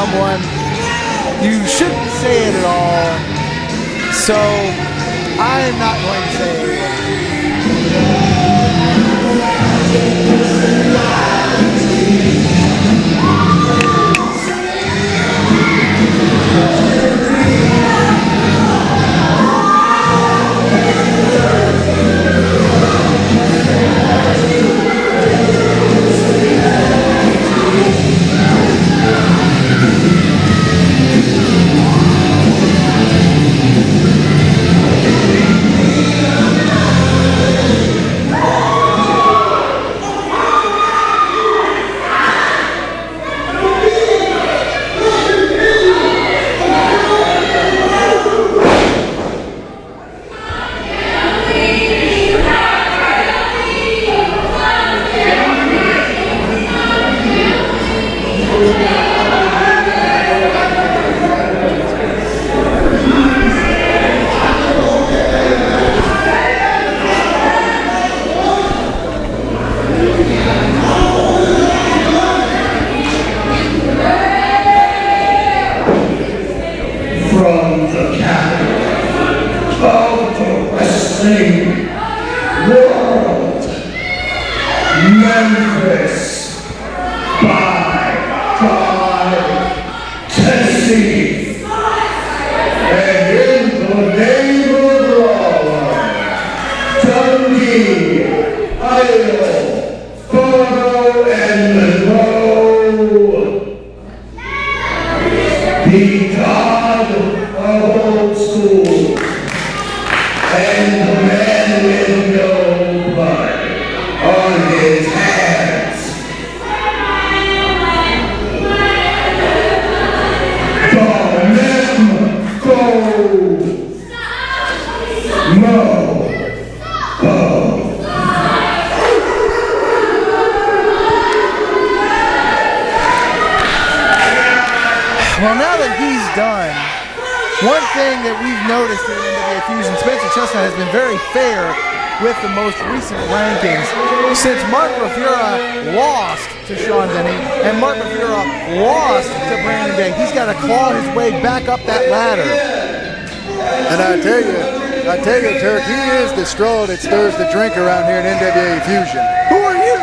someone, you shouldn't say it at all. So I'm not going to say it. World, Memphis, by Tennessee, and in the name of law, Dundee, Iowa, Fargo, and Monroe, the God of old school, and the man with no blood on his hands. Mempho. Well, now that he's done, one thing that we've noticed in NWA Fusion, Spencer Chestnut has been very fair with the most recent rankings. Since Mark Rivera lost to Sean Denny and Mark Rivera lost to Brandon Day, he's got to claw his way back up that ladder. And I tell you, Turk, he is the straw that stirs the drink around here in NWA Fusion. Who are you?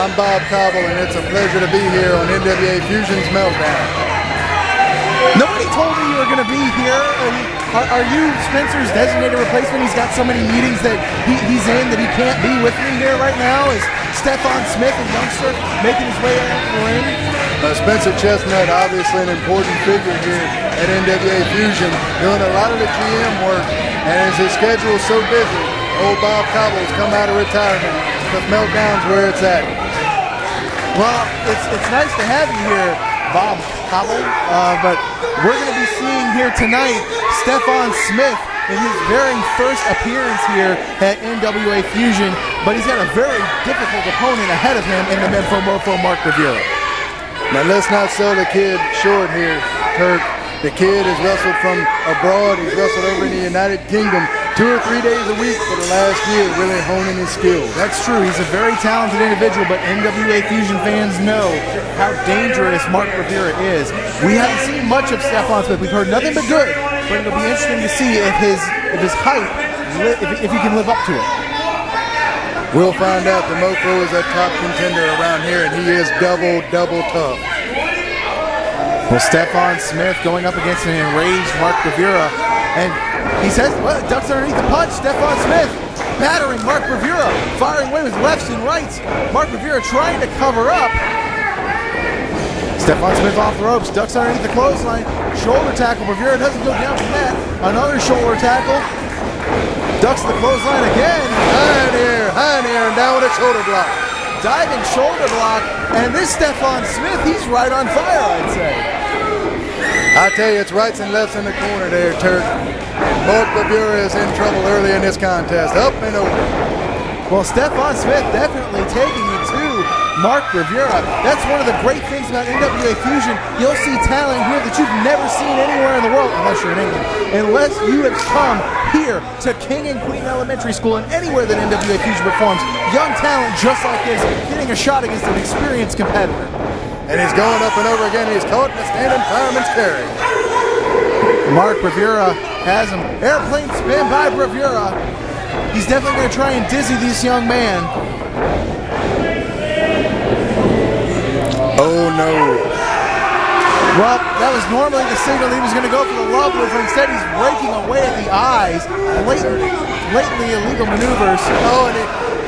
I'm Bob Cobble, and it's a pleasure to be here on NWA Fusion's Meltdown. Nobody told me you were going to be here. Are you Spencer's designated replacement? He's got so many meetings that he's in that he can't be with me here right now. Is Stephon Smith, a youngster, making his way out of the ring? Spencer Chestnut, obviously an important figure here at NWA Fusion, doing a lot of the GM work, and as his schedule is so busy, old Bob Cobble's come out of retirement, but Meltdown's where it's at. Well, it's nice to have you here, Bob Cobble, but we're going to be seeing here tonight Stephon Smith in his very first appearance here at NWA Fusion, but he's got a very difficult opponent ahead of him in the Mempho Mofo Mark Rivera. Now let's not sell the kid short here, Kirk. The kid has wrestled from abroad. He's wrestled over in the United Kingdom 2 or 3 days a week for the last year, really honing his skills. That's true. He's a very talented individual, but NWA Fusion fans know how dangerous Mark Rivera is. We haven't seen much of Stephon Smith. We've heard nothing but good, but it'll be interesting to see if his height, if he can live up to it. We'll find out. The Mofo is a top contender around here, and he is double tough. Well, Stephon Smith going up against an enraged Mark Rivera, and he says, well, ducks underneath the punch. Stephon Smith battering Mark Rivera, firing away with lefts and rights. Mark Rivera trying to cover up. Stephon Smith off the ropes, ducks underneath the clothesline, shoulder tackle. Rivera doesn't go down from that. Another shoulder tackle. Ducks the clothesline again. High in the air, and down with a shoulder block. Diving shoulder block, and this Stephon Smith, he's right on fire, I'd say. I tell you, it's rights and lefts in the corner there, Turk. Mark Rivera is in trouble early in this contest. Up and over. Well, Stephon Smith definitely taking it to Mark Rivera. That's one of the great things about NWA Fusion. You'll see talent here that you've never seen anywhere in the world, unless you're in England. Unless you have come here to King and Queen Elementary School and anywhere that NWA Fusion performs. Young talent just like this, getting a shot against an experienced competitor. and he's going up and over again. He's caught in a standing fireman's carry. Mark Bravura has him. Airplane spin by Bravura. He's definitely going to try and dizzy this young man. Oh no. Well, that was normally the signal he was going to go for the love lift. Instead, he's raking away at the eyes. Blatantly illegal maneuvers.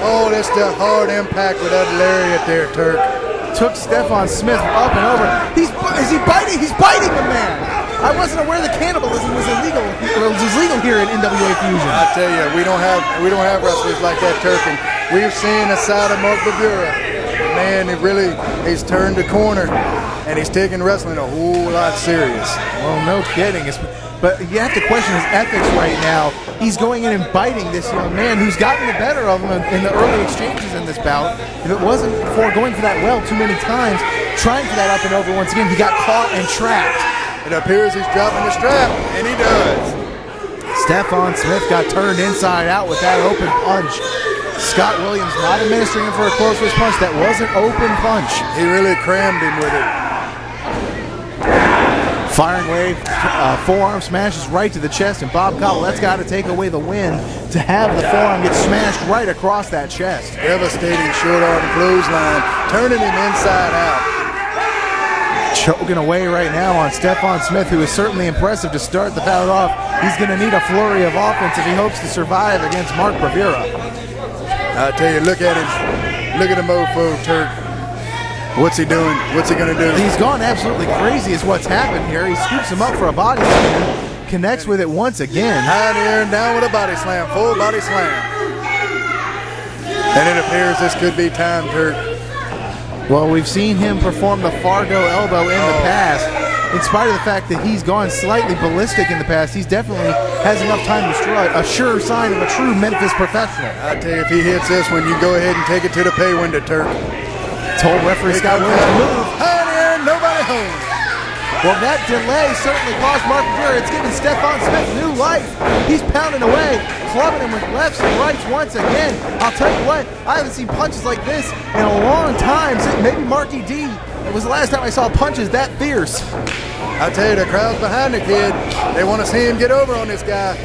Oh, that's the hard impact with that lariat there, Turk. Took Stephon Smith up and over. Is he biting? He's biting the man. I wasn't aware the cannibalism was illegal. It was legal here in NWA Fusion. I tell you, we don't have wrestlers like that, Turk. And we've seen a side of Mark Bravura. Man, he's turned the corner, and he's taking wrestling a whole lot serious. Well, no kidding. But you have to question his ethics right now. He's going in and biting this young man who's gotten the better of him in the early exchanges in this bout. If it wasn't for going for that well too many times, trying for that up and over once again, he got caught and trapped. It appears he's dropping the strap, and he does. Stephon Smith got turned inside out with that open punch. Scott Williams not administering him for a close wrist punch. That was an open punch. He really crammed him with it. Firing wave, forearm smashes right to the chest, and Bob Cobble, that's got to take away the win to have the forearm get smashed right across that chest. Devastating short arm clothesline, turning him inside out. Choking away right now on Stephon Smith, who is certainly impressive to start the bout off. He's going to need a flurry of offense if he hopes to survive against Mark Bravura. I tell you, look at him. Look at the Mofo, Turk. What's he doing? What's he going to do? He's gone absolutely crazy is what's happened here. He scoops him up for a body slam, connects with it once again. High in the air and down with a body slam, full body slam. And it appears this could be time, Turk. Well, we've seen him perform the Fargo elbow in the past. In spite of the fact that he's gone slightly ballistic in the past, he's definitely has enough time to strut. A sure sign of a true Memphis professional. I tell you, if he hits this one, you go ahead and take it to the pay window, Turk. Told referee Scott Williams to move. High in the air, nobody home. Well, that delay certainly cost Mark Bravura. It's given Stephon Smith new life. He's pounding away, clubbing him with lefts and rights once again. I'll tell you what, I haven't seen punches like this in a long time. Maybe Marky D. It was the last time I saw punches that fierce. I tell you, the crowd's behind the kid. They want to see him get over on this guy.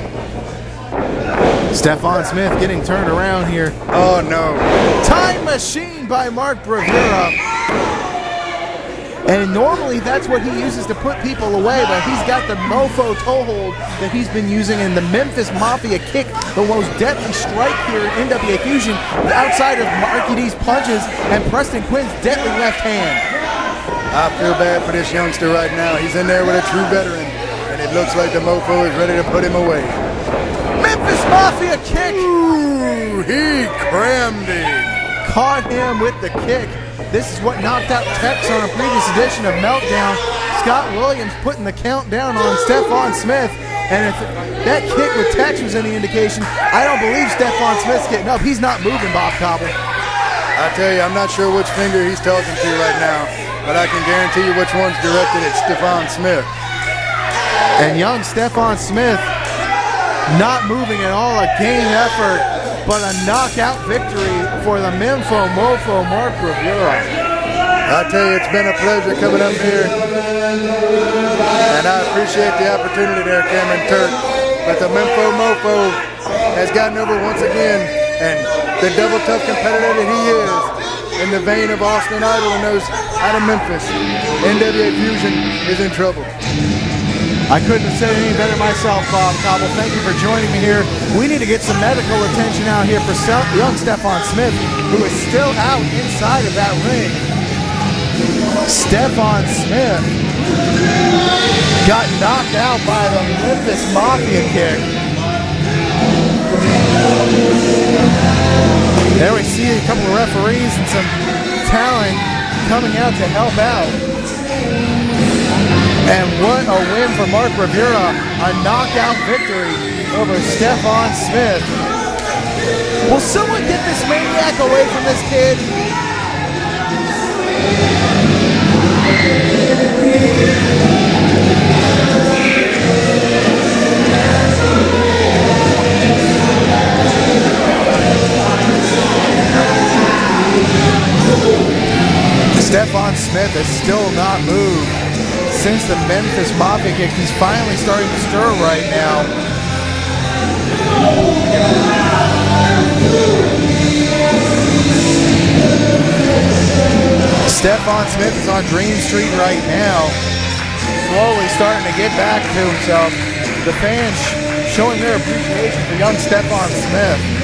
Stephon Smith getting turned around here. Oh, no. Time machine by Mark Bravura. And normally that's what he uses to put people away, but he's got the Mofo toehold that he's been using in the Memphis Mafia kick, the most deadly strike here in NWA Fusion, outside of Marky D's punches and Preston Quinn's deadly left hand. I feel bad for this youngster right now. He's in there with a true veteran, and it looks like the Mofo is ready to put him away. Memphis Mafia kick! Ooh, he crammed him. Caught him with the kick. This is what knocked out Tex on a previous edition of Meltdown. Scott Williams putting the countdown on Stephon Smith. And if that kick with Tex was any indication, I don't believe Stephon Smith's getting up. He's not moving, Bob Cobble. I tell you, I'm not sure which finger he's talking to right now, but I can guarantee you which one's directed at Stephon Smith. And young Stephon Smith not moving at all, a game effort, but a knockout victory for the Mempho Mofo Mark Bravura. I tell you, it's been a pleasure coming up here, and I appreciate the opportunity there, Cameron Turk. But the Mempho Mofo has gotten over once again, and the double tough competitor that he is, in the vein of Austin Idol and those out of Memphis, NWA Fusion is in trouble. I couldn't have said it any better myself, Bob Cobble. Thank you for joining me here. We need to get some medical attention out here for young Stephon Smith, who is still out inside of that ring. Stephon Smith got knocked out by the Memphis Mafia kick. There we see a couple of referees and some talent coming out to help out. And what a win for Mark Bravura, a knockout victory over Stephon Smith. Will someone get this maniac away from this kid? Stephon Smith Smith has still not moved since the Memphis Mafia kick. He's finally starting to stir right now. Stephon Smith is on Dream Street right now, slowly starting to get back to himself. The fans showing their appreciation for young Stephon Smith.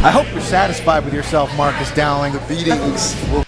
I hope you're satisfied with yourself, Marcus Dowling. The beatings will